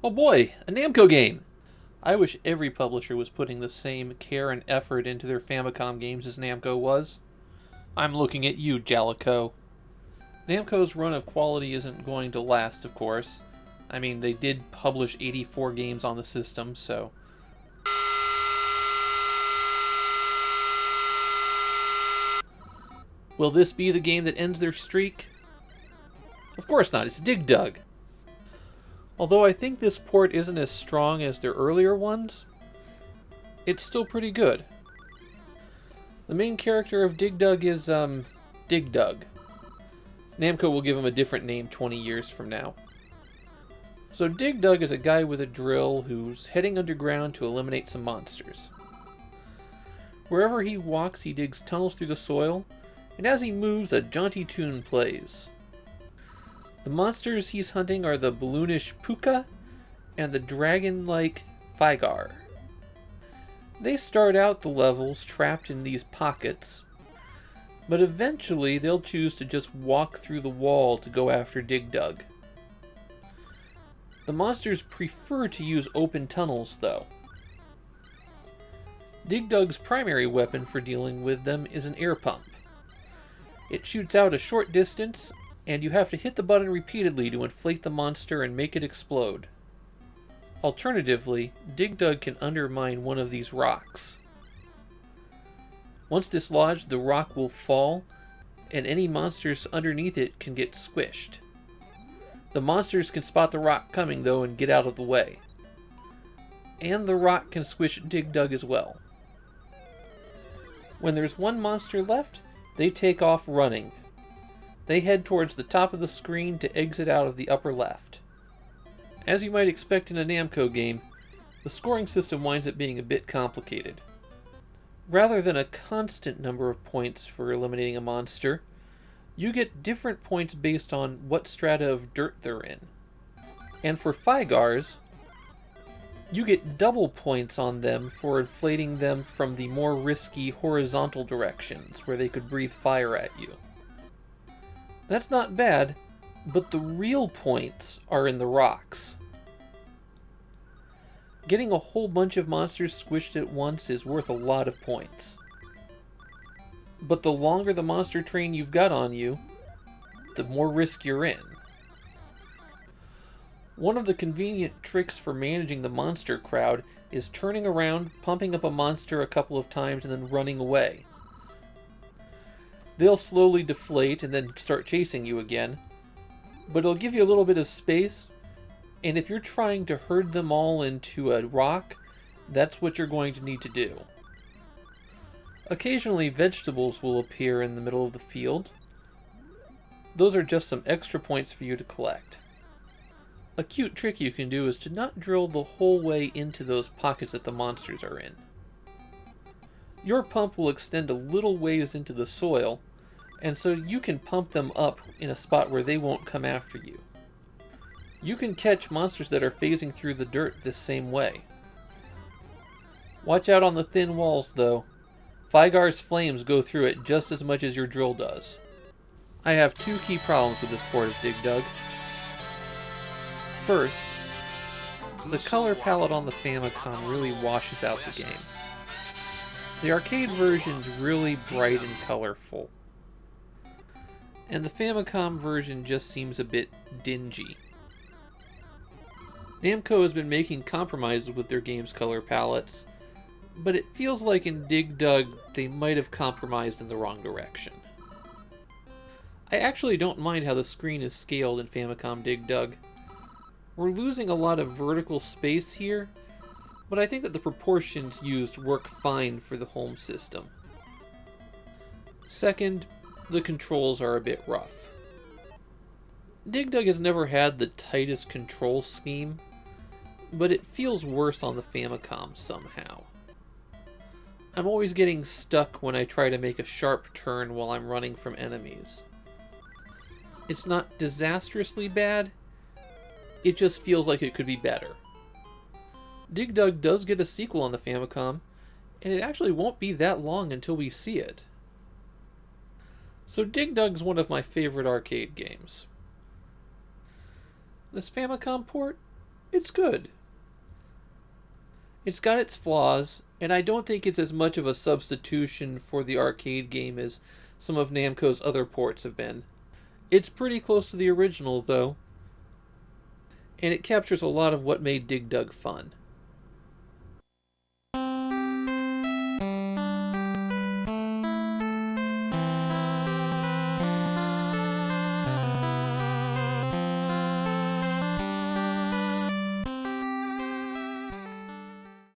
Oh boy, a Namco game! I wish every publisher was putting the same care and effort into their Famicom games as Namco was. I'm looking at you, Jalico. Namco's run of quality isn't going to last, of course. I mean, they did publish 84 games on the system, so... Will this be the game that ends their streak? Of course not, it's Dig Dug. Although I think this port isn't as strong as their earlier ones, it's still pretty good. The main character of Dig Dug is, Dig Dug. Namco will give him a different name 20 years from now. So Dig Dug is a guy with a drill who's heading underground to eliminate some monsters. Wherever he walks, he digs tunnels through the soil, and as he moves, a jaunty tune plays. The monsters he's hunting are the balloonish Puka and the dragon-like Fygar. They start out the levels trapped in these pockets, but eventually they'll choose to just walk through the wall to go after Dig Dug. The monsters prefer to use open tunnels, though. Dig Dug's primary weapon for dealing with them is an air pump. It shoots out a short distance, and you have to hit the button repeatedly to inflate the monster and make it explode. Alternatively, Dig Dug can undermine one of these rocks. Once dislodged, the rock will fall, and any monsters underneath it can get squished. The monsters can spot the rock coming, though, and get out of the way. And the rock can squish Dig Dug as well. When there's one monster left, they take off running. They head towards the top of the screen to exit out of the upper left. As you might expect in a Namco game, the scoring system winds up being a bit complicated. Rather than a constant number of points for eliminating a monster, you get different points based on what strata of dirt they're in. And for Fygars, you get double points on them for inflating them from the more risky horizontal directions where they could breathe fire at you. That's not bad, but the real points are in the rocks. Getting a whole bunch of monsters squished at once is worth a lot of points. But the longer the monster train you've got on you, the more risk you're in. One of the convenient tricks for managing the monster crowd is turning around, pumping up a monster a couple of times, and then running away. They'll slowly deflate and then start chasing you again, but it'll give you a little bit of space, and if you're trying to herd them all into a rock, that's what you're going to need to do. Occasionally vegetables will appear in the middle of the field. Those are just some extra points for you to collect. A cute trick you can do is to not drill the whole way into those pockets that the monsters are in. Your pump will extend a little ways into the soil, and so you can pump them up in a spot where they won't come after you. You can catch monsters that are phasing through the dirt this same way. Watch out on the thin walls, though. Fygar's flames go through it just as much as your drill does. I have two key problems with this port of Dig Dug. First, the color palette on the Famicom really washes out the game. The arcade version's really bright and colorful, and the Famicom version just seems a bit dingy. Namco has been making compromises with their game's color palettes, but it feels like in Dig Dug they might have compromised in the wrong direction. I actually don't mind how the screen is scaled in Famicom Dig Dug. We're losing a lot of vertical space here, but I think that the proportions used work fine for the home system. Second, the controls are a bit rough. Dig Dug has never had the tightest control scheme, but it feels worse on the Famicom somehow. I'm always getting stuck when I try to make a sharp turn while I'm running from enemies. It's not disastrously bad, it just feels like it could be better. Dig Dug does get a sequel on the Famicom, and it actually won't be that long until we see it. So Dig Dug's one of my favorite arcade games. This Famicom port, It's good. It's got its flaws, and I don't think it's as much of a substitution for the arcade game as some of Namco's other ports have been. It's pretty close to the original, though, and it captures a lot of what made Dig Dug fun.